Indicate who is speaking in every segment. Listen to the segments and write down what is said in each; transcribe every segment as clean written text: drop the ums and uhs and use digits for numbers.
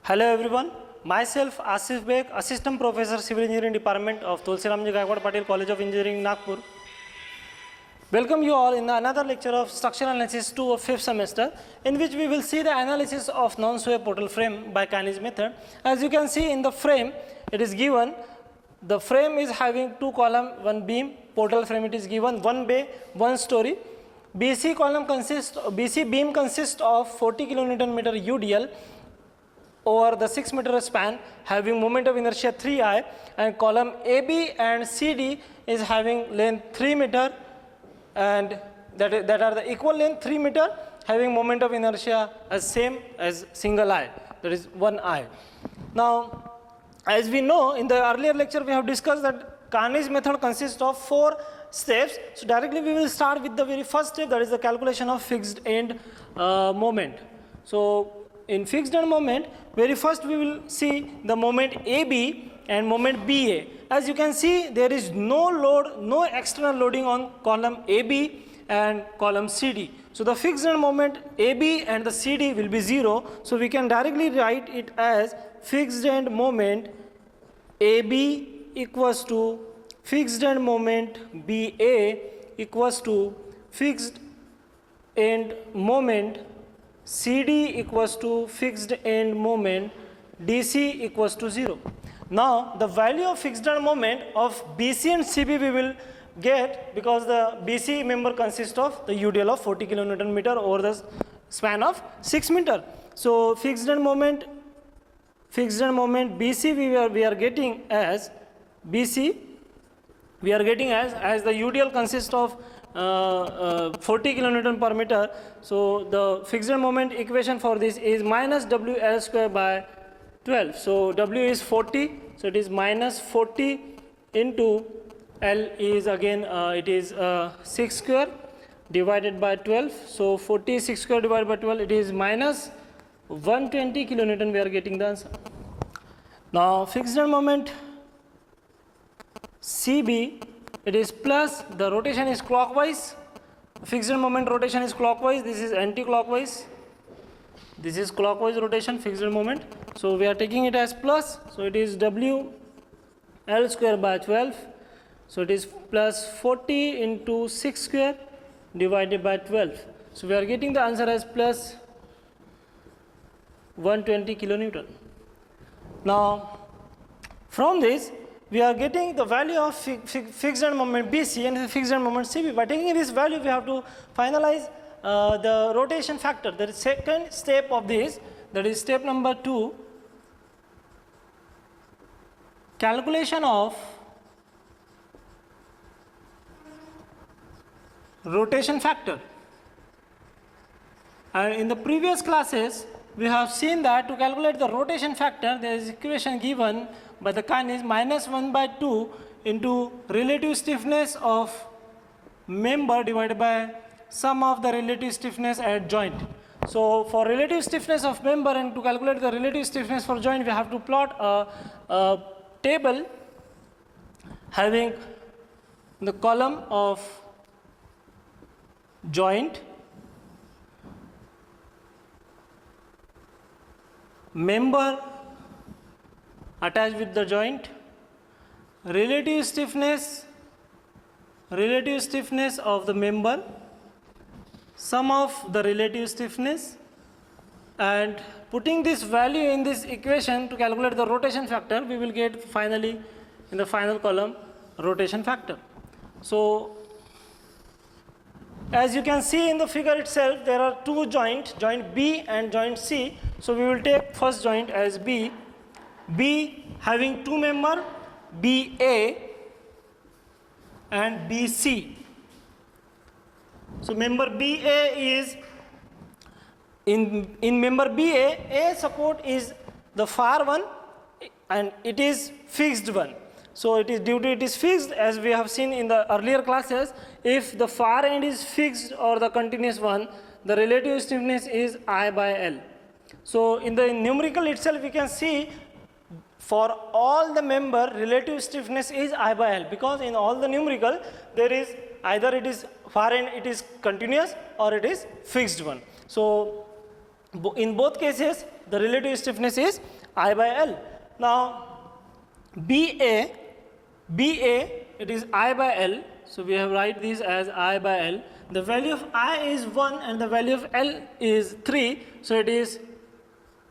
Speaker 1: Hello everyone, myself Asif Beg, Assistant Professor Civil Engineering Department of Tulsi Ramji Gaikwad Patel College of Engineering, Nagpur. Welcome you all in another lecture of Structural Analysis 2 of 5th semester, in which we will see the analysis of non-sway portal frame by Kani's method. As you can see in the frame, it is given, the frame is having 2 column, 1 beam, portal frame it is given, 1 bay, 1 story. BC beam consists of 40 kN meter UDL over the 6 meter span, having moment of inertia 3I, and column AB and CD is having length 3 meter, and that are the equal length 3 meter, having moment of inertia as same as single I, that is 1I. Now, as we know, in the earlier lecture we have discussed that Kani's method consists of 4 steps. So directly we will start with the very first step, that is the calculation of fixed end moment. So in fixed end moment, very first we will see the moment AB and moment BA. As you can see, there is no load, no external loading on column AB and column CD. So the fixed end moment AB and the CD will be 0. So we can directly write it as fixed end moment AB equals to fixed end moment BA equals to fixed end moment CD equals to fixed end moment DC equals to 0. Now the value of fixed end moment of BC and CB we will get, because the BC member consists of the UDL of 40 kN meter over the span of 6 meter. So fixed end moment BC we are getting as BC we are getting as the UDL consists of 40 kN per meter. So the fixed moment equation for this is minus WL square by 12. So W is 40, so it is minus 40 into L is again it is 6 square divided by 12. So 40 6 square divided by 12, it is minus 120 kN. We are getting the answer. Now fixed moment CB, it is plus, the rotation is clockwise, fixed moment rotation is clockwise, this is anti-clockwise, this is clockwise rotation fixed moment. So we are taking it as plus, so it is W L square by 12, so it is plus 40 into 6 square divided by 12. So we are getting the answer as plus 120 kilonewton. Now from this we are getting the value of fixed end moment BC and fixed end moment CB. By taking this value, we have to finalize the rotation factor. The second step of this, that is step number 2, calculation of rotation factor. And in the previous classes, we have seen that to calculate the rotation factor, there is equation given by the Kani is minus 1 by 2 into relative stiffness of member divided by sum of the relative stiffness at joint. So for relative stiffness of member and to calculate the relative stiffness for joint, we have to plot a table having the column of joint, member attached with the joint, relative stiffness of the member, sum of the relative stiffness, and putting this value in this equation to calculate the rotation factor, we will get finally in the final column rotation factor. So as you can see in the figure itself, there are 2 joints, joint B and joint C. So we will take first joint as B having 2 member, BA and BC. So member BA is, in member BA, A support is the far one and it is fixed one. So it is due to it is fixed, as we have seen in the earlier classes, if the far end is fixed or the continuous one, the relative stiffness is I by L. So in the numerical itself we can see for all the member relative stiffness is I by L, because in all the numerical there is either it is far end it is continuous or it is fixed one. So in both cases the relative stiffness is I by L. Now BA, it is I by L, so we have write this as I by L. The value of I is 1 and the value of L is 3, so it is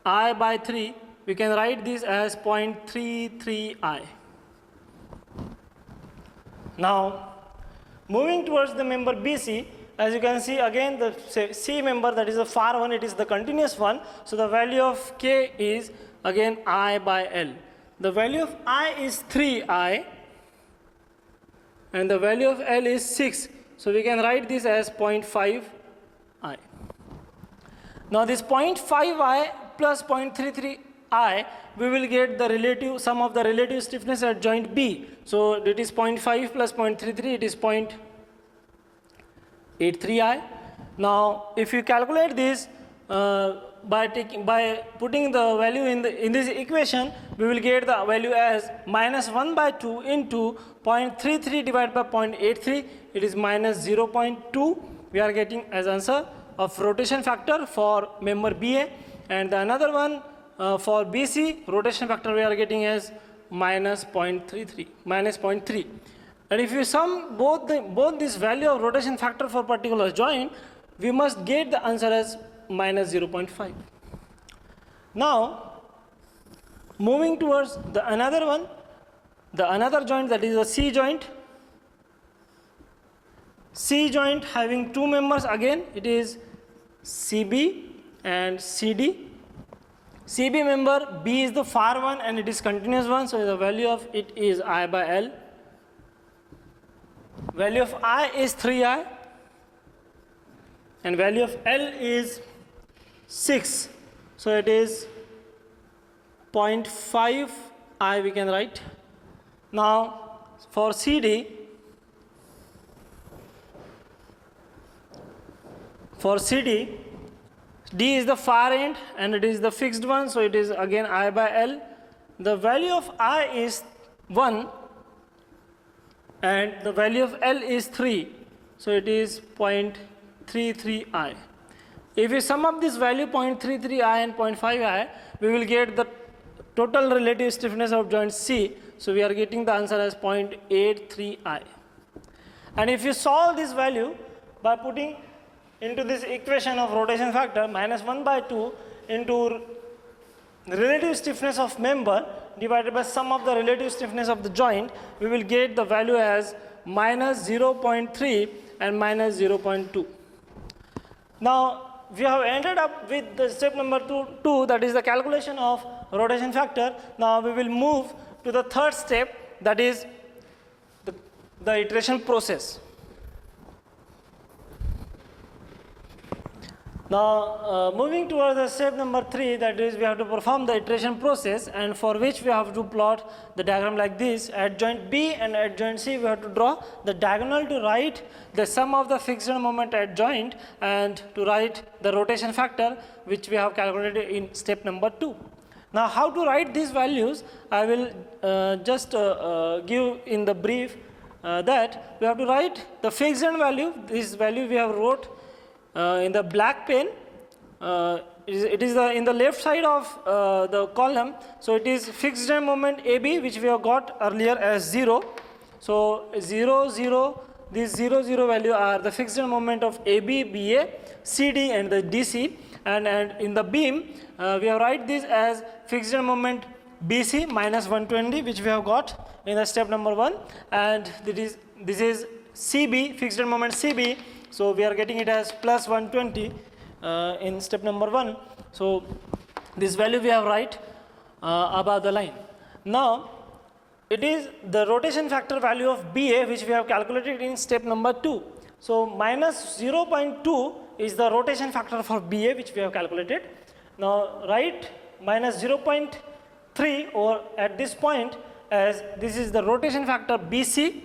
Speaker 1: I by 3. We can write this as 0.33I. Now moving towards the member BC, as you can see again the C member, that is the far one, it is the continuous one, so the value of K is again I by L. The value of I is 3I and the value of L is 6, so we can write this as 0.5I. Now this 0.5I plus 0.33I, we will get the relative sum of the relative stiffness at joint B. So it is 0.5 plus 0.33, it is 0.83I. Now if you calculate this by putting the value in this equation, we will get the value as minus 1 by 2 into 0.33 divided by 0.83, it is minus 0.2. We are getting as answer of rotation factor for member BA, and the another one for BC, rotation factor we are getting as minus 0.3. And if you sum both this value of rotation factor for particular joint, we must get the answer as minus 0.5. Now moving towards the another one, the another joint, that is the C joint. C joint having two members, again it is CB and CD. CB member, B is the far one and it is continuous one, so the value of it is I by L. Value of I is 3I and value of L is 6, so it is 0.5I we can write. Now for CD, D is the far end and it is the fixed one, so it is again I by L. The value of I is 1 and the value of L is 3, so it is 0.33I. If we sum up this value 0.33I and 0.5I, we will get the total relative stiffness of joint C, so we are getting the answer as 0.83I. And if you solve this value by putting into this equation of rotation factor, minus 1 by 2 into relative stiffness of member divided by sum of the relative stiffness of the joint, we will get the value as minus 0.3 and minus 0.2. Now we have ended up with the step number 2, that is the calculation of rotation factor. Now we will move to the third step, that is the iteration process. Now moving towards the step number 3, that is we have to perform the iteration process, and for which we have to plot the diagram like this. At joint B and at joint C we have to draw the diagonal to write the sum of the fixed moment at joint and to write the rotation factor which we have calculated in step number 2. Now how to write these values, I will just give in the brief that we have to write the fixed value. This value we have wrote in the black pen. It is in the left side of the column, so it is fixed moment AB which we have got earlier as 0. So 0, 0, these 0, 0 value are the fixed moment of AB, BA, CD and the DC, and in the beam we have write this as fixed moment BC minus 120 which we have got in the step number 1, and this is CB, fixed moment CB, so we are getting it as plus 120 in step number 1. So this value we have write above the line. Now it is the rotation factor value of BA which we have calculated in step number 2. So minus 0.2 is the rotation factor for BA which we have calculated. Now write minus 0.3 or at this point, as this is the rotation factor BC.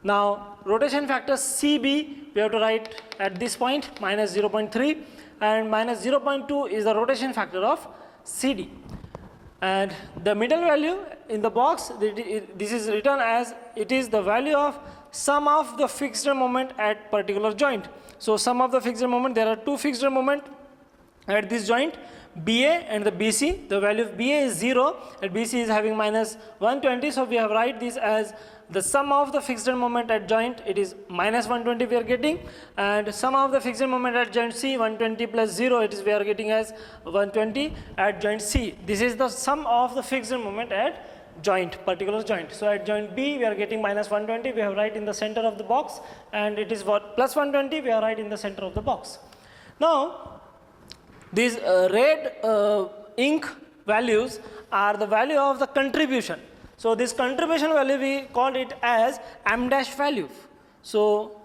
Speaker 1: Now rotation factor CB we have to write at this point minus 0.3, and minus 0.2 is the rotation factor of CD. And the middle value in the box, this is written as it is the value of sum of the fixed moment at particular joint. So sum of the fixed moment, there are two fixed moment at this joint, BA and the BC. The value of BA is 0 and BC is having minus 120. So we have write this as the sum of the fixed end moment at joint, it is minus 120 we are getting, and sum of the fixed end moment at joint C, 120 plus 0, it is we are getting as 120 at joint C. This is the sum of the fixed end moment at joint, particular joint. So at joint B we are getting minus 120, we have right in the center of the box, and it is what plus 120 we are right in the center of the box. Now these red ink values are the value of the contribution. So this contribution value we call it as M dash value. So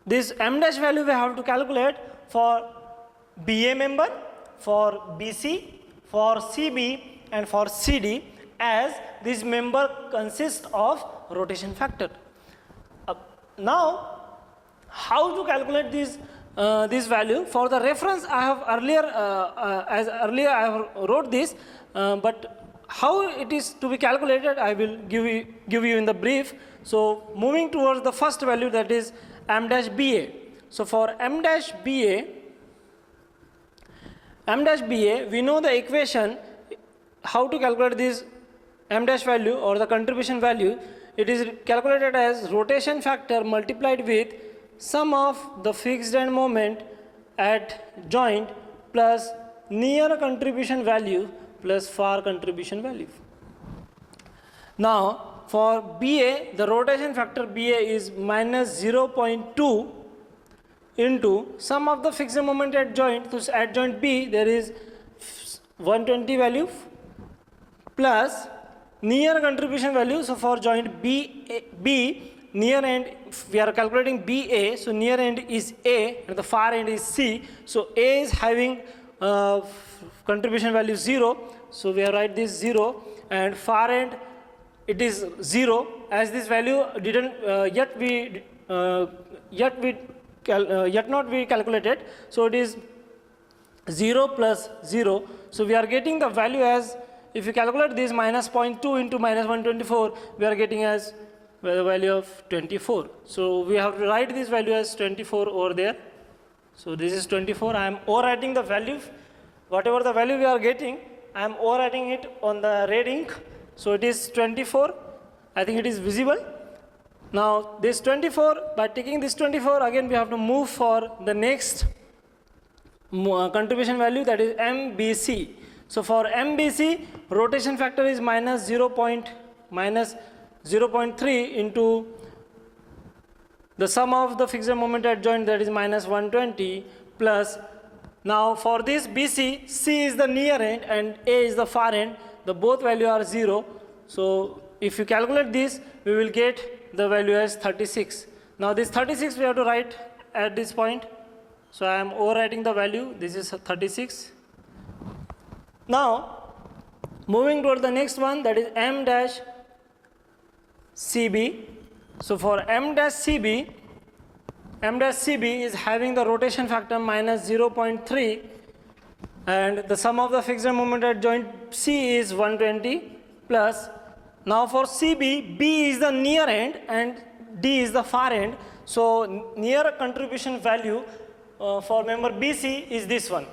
Speaker 1: this M dash value we have to calculate for BA member, for BC, for CB and for CD, as this member consists of rotation factor. Now how to calculate this value? For the reference I have earlier I have wrote this, but how it is to be calculated I will give you in the brief. So moving towards the first value, that is M dash BA. So for M dash BA we know the equation how to calculate this M dash value or the contribution value. It is calculated as rotation factor multiplied with sum of the fixed end moment at joint plus near contribution value plus far contribution value. Now for BA, the rotation factor BA is minus 0.2 into sum of the fixed moment at joint. So at joint B there is 120 value plus near contribution value. So for joint B near end we are calculating BA, so near end is A and the far end is C. So A is having contribution value 0, so we have write this 0, and far end it is 0, as this value didn't yet not be calculated, so it is 0 plus 0. So we are getting the value as, if you calculate this, minus 0.2 into minus 124, we are getting as the value of 24. So we have to write this value as 24 over there. So this is 24. I am overwriting the value. Whatever the value we are getting, I am overwriting it on the red ink. So it is 24. I think it is visible. Now this 24, by taking this 24, again we have to move for the next contribution value, that is MBC. So for MBC, rotation factor is minus 0.3 into the sum of the fixed moment at joint, that is minus 120, plus, now for this BC, C is the near end and A is the far end, the both value are 0. So if you calculate this, we will get the value as 36. Now this 36 we have to write at this point. So I am overwriting the value, this is 36. Now moving toward the next one, that is M dash CB. So for M dash CB is having the rotation factor minus 0.3 and the sum of the fixed moment at joint C is 120 plus. Now for CB, B is the near end and D is the far end. So near contribution value for member BC is this one.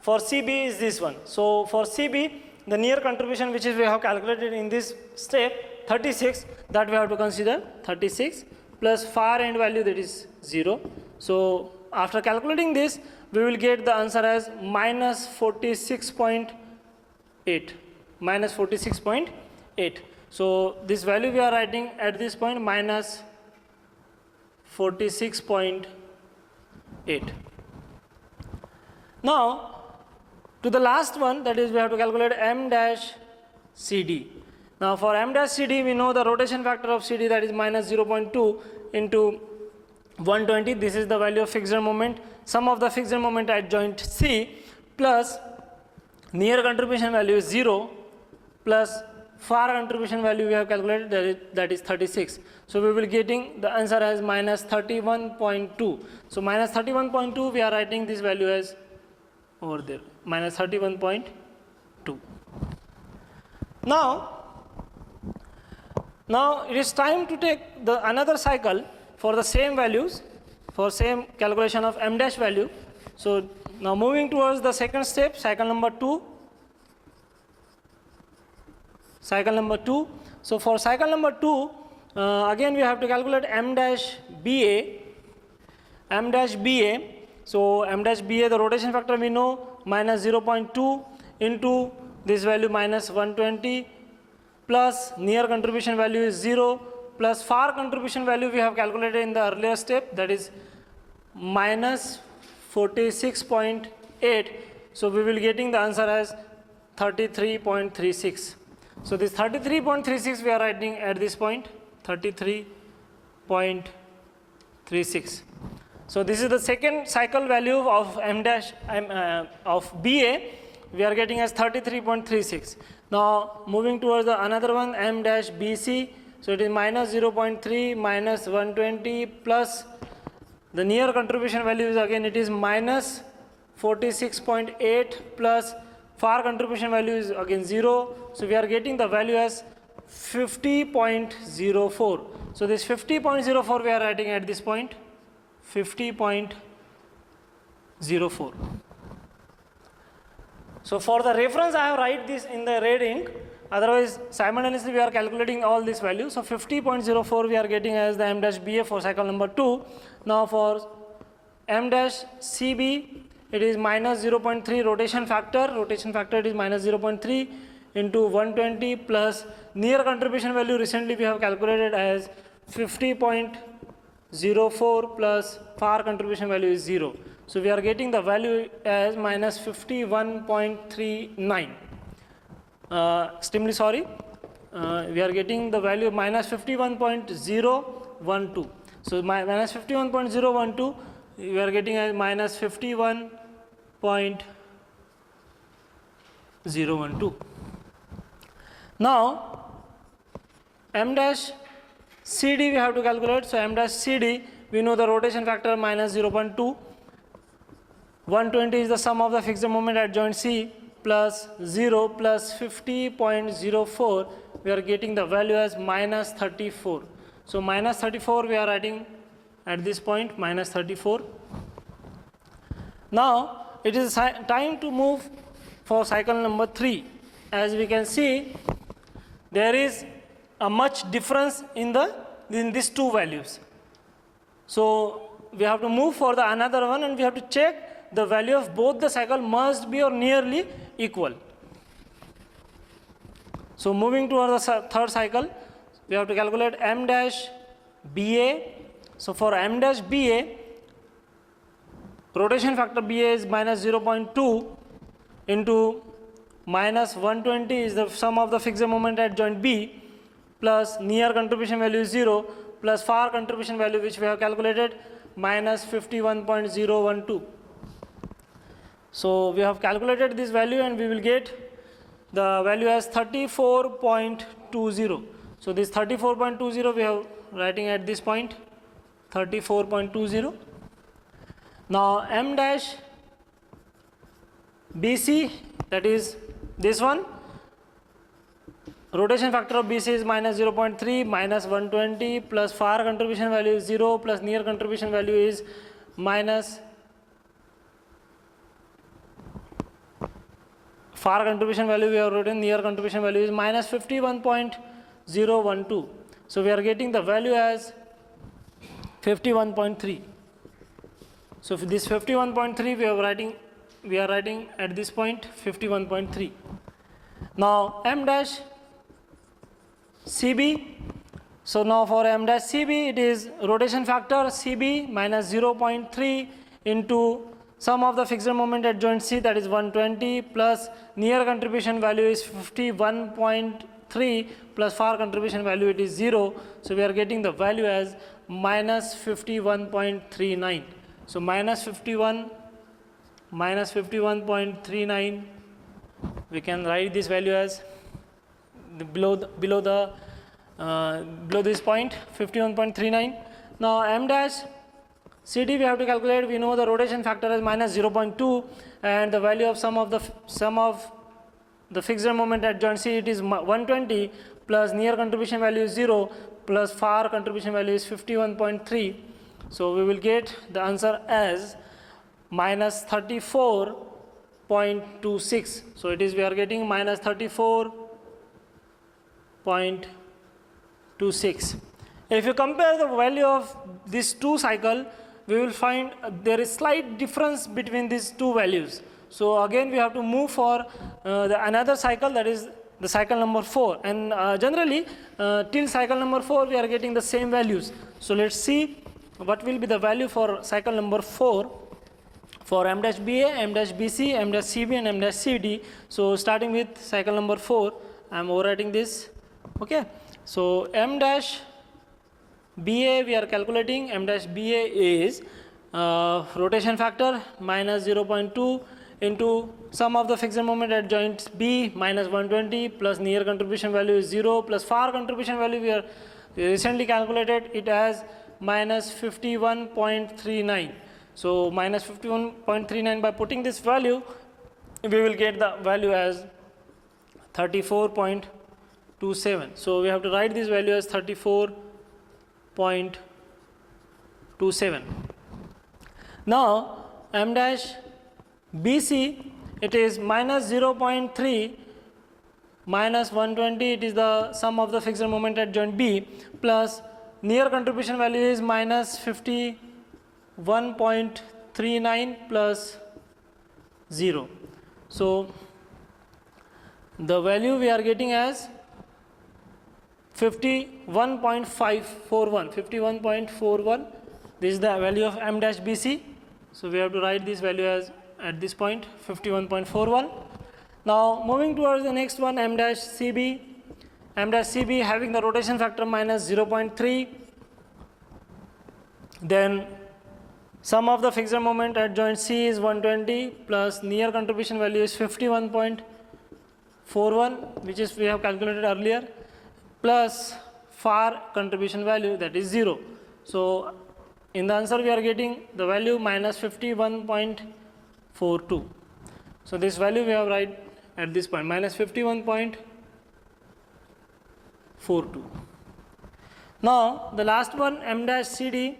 Speaker 1: For CB is this one. So for CB, the near contribution which is we have calculated in this step, 36, that we have to consider 36 plus far end value, that is 0. So after calculating this, we will get the answer as minus 46.8. Minus 46.8. So this value we are writing at this point, minus 46.8. Now to the last one, that is we have to calculate M dash CD. Now for M dash CD, we know the rotation factor of CD, that is minus 0.2 into 120. This is the value of fixed moment, sum of the fixed moment at joint C, plus near contribution value is 0, plus far contribution value we have calculated, that is 36. So we will getting the answer as minus 31.2. So minus 31.2, we are writing this value as over there, minus 31.2. Now it is time to take another cycle for the same values, for same calculation of M dash value. So Now moving towards the second step, cycle number 2. Cycle number 2. So for cycle number 2, again we have to calculate m dash BA. M dash BA. So m dash BA, the rotation factor we know, minus 0.2 into this value minus 120 plus near contribution value is 0 plus far contribution value we have calculated in the earlier step, that is minus 46.8. So we will getting the answer as 33.36. So this 33.36 we are writing at this point, 33.36. So this is the second cycle value of of BA, we are getting as 33.36. Now moving towards the another one, m dash BC. So it is minus 0.3 minus 120 plus the near contribution value is again it is minus 46.8 plus far contribution value is again 0. So we are getting the value as 50.04. So this 50.04 we are writing at this point, 50.04. So for the reference I have write this in the red ink, otherwise simultaneously we are calculating all these values. So 50.04 we are getting as the m dash BA for cycle number 2. Now for m dash CB, it is minus 0.3 rotation factor it is minus 0.3 into 120 plus near contribution value recently we have calculated as 50.04 plus far contribution value is 0. So we are getting the value as minus 51.39. Extremely sorry, we are getting the value minus 51.012. So minus 51.012 we are getting as minus 51.012. Now m dash CD we have to calculate. So m dash CD, we know the rotation factor minus 0.2. 120 is the sum of the fixed moment at joint C plus 0 plus 50.04. We are getting the value as minus 34. So minus 34 we are writing at this point, minus 34. Now it is time to move for cycle number 3. As we can see, there is a much difference in these two values. So we have to move for the another one and we have to check the value of both the cycle must be or nearly equal. So moving toward the third cycle, we have to calculate m dash BA. So for m dash BA, rotation factor BA is minus 0.2 into minus 120 is the sum of the fixed moment at joint B plus near contribution value is 0 plus far contribution value which we have calculated minus 51.012. So we have calculated this value and we will get the value as 34.20. So this 34.20 we are writing at this point, 34.20. Now m dash BC, that is this one, rotation factor of BC is minus 0.3 minus 120 plus far contribution value is 0 plus near contribution value is minus far contribution value we have written, near contribution value is minus 51.012. So we are getting the value as 51.3. So for this 51.3 we are writing at this point 51.3. Now m dash CB. So now for m dash CB, it is rotation factor CB minus 0.3 into sum of the fixed moment at joint C, that is 120 plus near contribution value is 51.3 plus far contribution value it is 0. So we are getting the value as minus 51.39. So minus 51.39, we can write this value as below this point, 51.39. Now m dash CD we have to calculate. We know the rotation factor is minus 0.2 and the value of sum of the fixed moment at joint C, it is 120 plus near contribution value is 0 plus far contribution value is 51.3. So we will get the answer as minus 34.26. So it is, we are getting minus 34.26. If you compare the value of these two cycle, we will find there is slight difference between these two values. So again we have to move for another cycle, that is the cycle number 4, and generally till cycle number 4 we are getting the same values. So let's see what will be the value for cycle number 4 for m dash BA, m dash BC, m dash CB and m dash CD. So starting with cycle number 4, I am overwriting this. Okay, so m dash BA we are calculating. M dash BA is rotation factor minus 0.2 into sum of the friction moment at joint B minus 120 plus near contribution value is 0 plus far contribution value we are recently calculated it as minus 51.39. So minus 51.39, by putting this value we will get the value as 34.27. So we have to write this value as 34.27. Now m dash BC, it is minus 0.3 minus 120, it is the sum of the friction moment at joint B, plus near contribution value is minus 51.39 plus 0. So the value we are getting as 51.41. This is the value of m dash BC. So we have to write this value as at this point 51.41. Now moving towards the next one, m dash CB. M dash CB having the rotation factor minus 0.3. Then sum of the friction moment at joint C is 120 plus near contribution value is 51.41, which is we have calculated earlier, plus far contribution value, that is 0. So in the answer we are getting the value minus 51.42. So this value we have write at this point minus 51.42. Now the last one, m dash CD.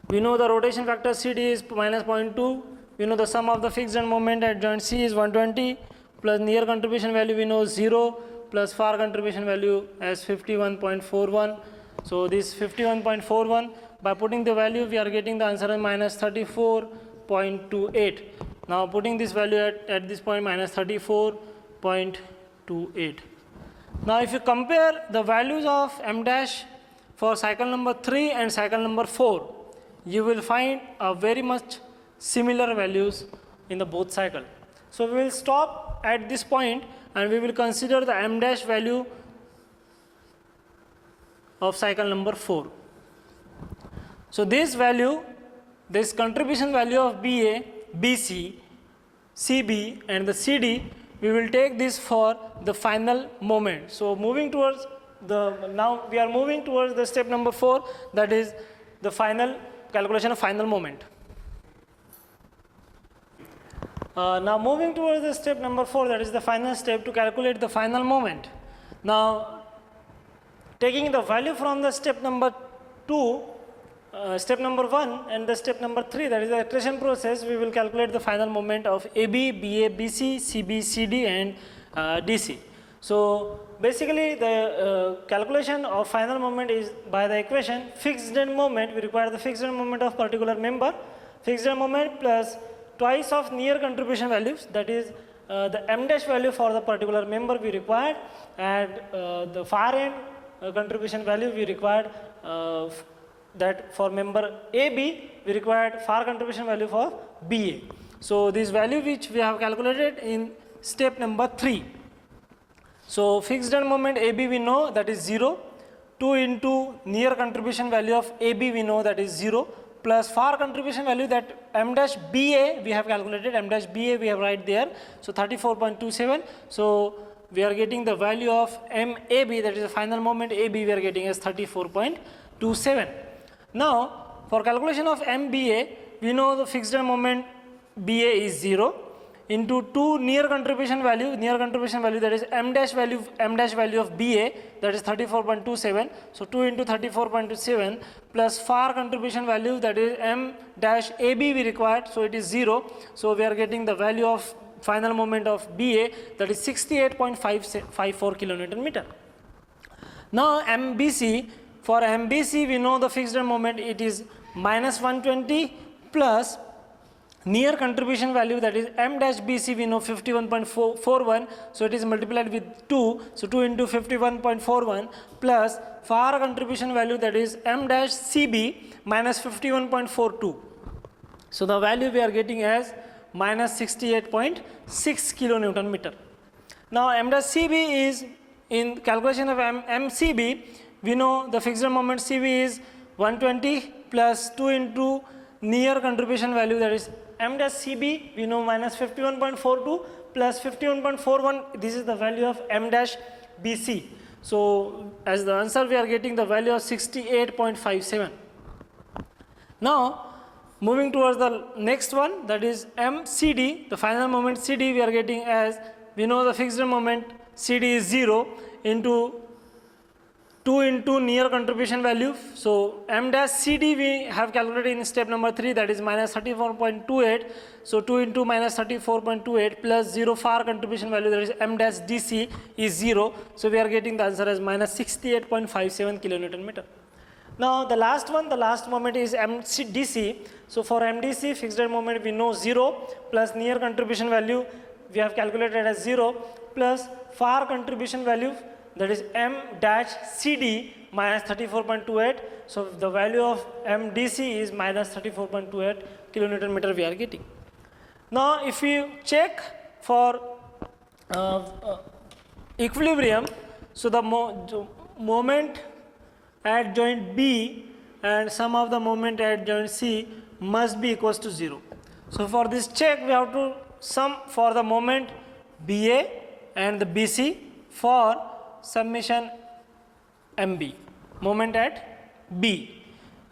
Speaker 1: We know the rotation factor CD is minus 0.2. We know the sum of the friction moment at joint C is 120 plus near contribution value we know 0 plus far contribution value as 51.41. So this 51.41, by putting the value we are getting the answer as minus 34.28. Now putting this value at this point minus 34.28. Now if you compare the values of m dash for cycle number 3 and cycle number 4, you will find a very much similar values in the both cycle. So we will stop at this point and we will consider the m dash value of cycle number 4. So this value, this contribution value of BA, BC, CB and the CD, we will take this for the final moment. So moving towards now we are moving towards the step number 4, that is the final calculation of final moment. Now moving towards the step number 4, that is the final step to calculate the final moment. Now taking the value from the step number 2, step number 1 and the step number 3, that is the iteration process, we will calculate the final moment of AB, BA, BC, CB, CD and DC. So basically the calculation of final moment is by the equation fixed end moment. We require the fixed end moment of particular member, fixed end moment plus twice of near contribution values, that is the m dash value for the particular member we required, and the far end contribution value we required, that for member AB we required far contribution value for BA. So this value which we have calculated in step number 3. So fixed end moment AB we know that is 0, 2 into near contribution value of AB we know that is 0, plus far contribution value that m dash BA we have calculated, m dash BA we have right there, so 34.27. So we are getting the value of MAB, that is the final moment AB we are getting as 34.27. Now for calculation of MBA, we know the fixed end moment BA is 0. into 2 near contribution value that is m dash value of BA, that is 34.27. So 2 into 34.27 plus far contribution value, that is m dash AB we required, so it is 0. So we are getting the value of final moment of BA, that is 68.54 kilonewton meter. Now MBC, for MBC we know the fixed moment, it is minus 120 plus near contribution value, that is m dash BC we know 51.41, so it is multiplied with 2, so 2 into 51.41 plus far contribution value, that is m dash CB minus 51.42. So the value we are getting as minus 68.6 kilonewton meter. Now m dash CB is, in calculation of MCB, we know the fixed moment CB is 120 plus 2 into near contribution value, that is m dash CB we know minus 51.42 plus 51.41, this is the value of m dash BC. So as the answer we are getting the value of 68.57. Now moving towards the next one, that is MCD, the final moment CD we are getting as, we know the fixed moment CD is 0 into 2 into near contribution value. So m dash CD we have calculated in step number 3, that is minus 34.28. So 2 into minus 34.28 plus 0 far contribution value, that is m dash DC is 0. So we are getting the answer as minus 68.57 kilonewton meter. Now the last moment is MDC. So for MDC fixed moment we know 0 plus near contribution value we have calculated as 0 plus far contribution value, that is m dash CD minus 34.28. So the value of MDC is minus 34.28 kilonewton meter we are getting. Now if you check for equilibrium, so the moment at joint B and sum of the moment at joint C must be equals to 0. So for this check we have to sum for the moment BA and the BC for summation MB, moment at B,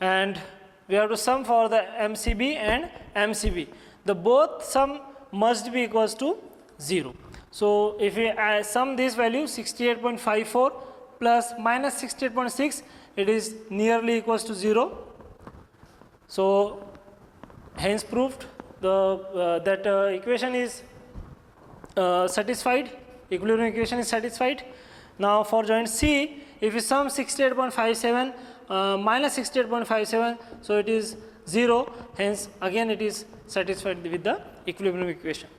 Speaker 1: and we have to sum for the MCB and MCB. The both sum must be equals to 0. So if we sum this value 68.54 plus minus 68.6, it is nearly equals to 0. So hence proved the that equation is satisfied, equilibrium equation is satisfied. Now for joint C, if you sum 68.57 minus 68.57, so it is 0, hence again it is satisfied with the equilibrium equation.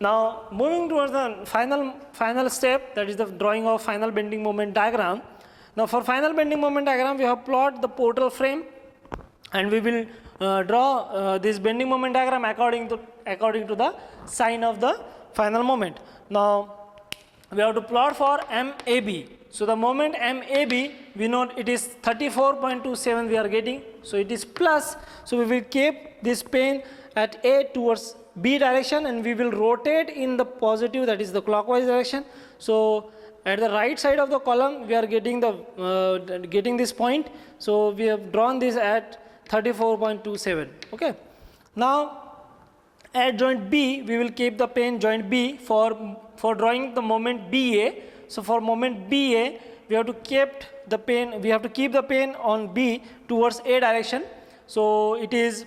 Speaker 1: Now moving towards the final step, that is the drawing of final bending moment diagram. Now for final bending moment diagram we have plot the portal frame, and we will draw this bending moment diagram according to the sign of the final moment. Now we have to plot for MAB. So the moment MAB, we know it is 34.27 we are getting, so it is plus. So we will keep this pen at A towards B direction, and we will rotate in the positive, that is the clockwise direction. So at the right side of the column we are getting the getting this point. So we have drawn this at 34.27. Okay. Now at joint B we will keep the pen joint B for drawing the moment BA. So for moment BA we have to keep the pen on B towards A direction. So it is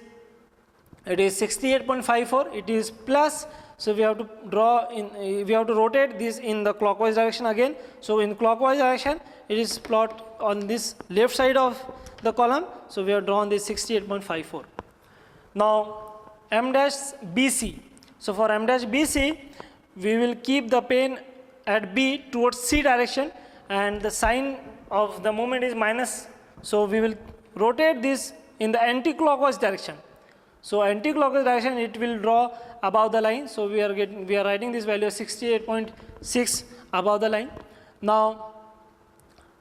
Speaker 1: 68.54, it is plus. So we have to rotate this in the clockwise direction again. So in clockwise direction it is plot on this left side of the column. So we have drawn this 68.54. Now M dash BC. So for M dash BC we will keep the pen at B towards C direction, and the sign of the moment is minus. So we will rotate this in the anti-clockwise direction. So anti-clockwise direction it will draw above the line. So we are writing this value of 68.6 above the line. Now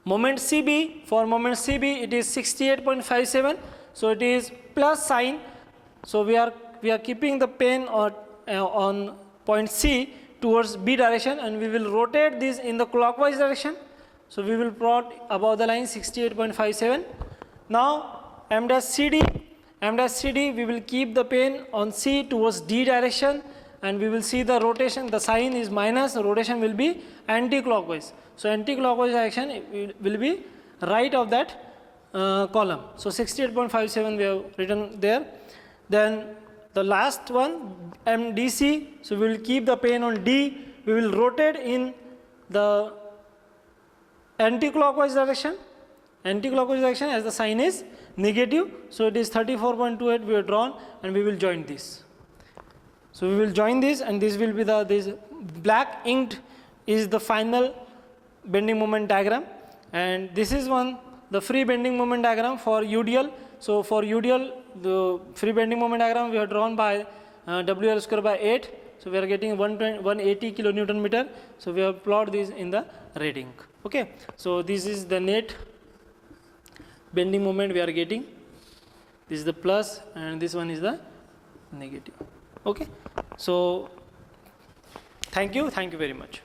Speaker 1: moment CB, for moment CB it is 68.57. So it is plus sign. So we are keeping the pen on point C towards B direction, and we will rotate this in the clockwise direction. So we will plot above the line 68.57. Now M dash CD we will keep the pen on C towards D direction, and we will see the rotation, the sign is minus, rotation will be anti-clockwise. So anti-clockwise direction will be right of that column. So 68.57 we have written there. Then the last one, MDC, so we will keep the pen on D, we will rotate in the anti-clockwise direction as the sign is negative. So it is 34.28 we have drawn, and we will join this. So we will join this, and this will be this black inked is the final bending moment diagram, and this is the free bending moment diagram for UDL. So for UDL, the free bending moment diagram we have drawn by WL square by 8. So we are getting 180 kilonewton meter. So we have plotted this in the red ink. Okay. So this is the net bending moment we are getting. This is the plus, and this one is the negative. Okay. So thank you very much.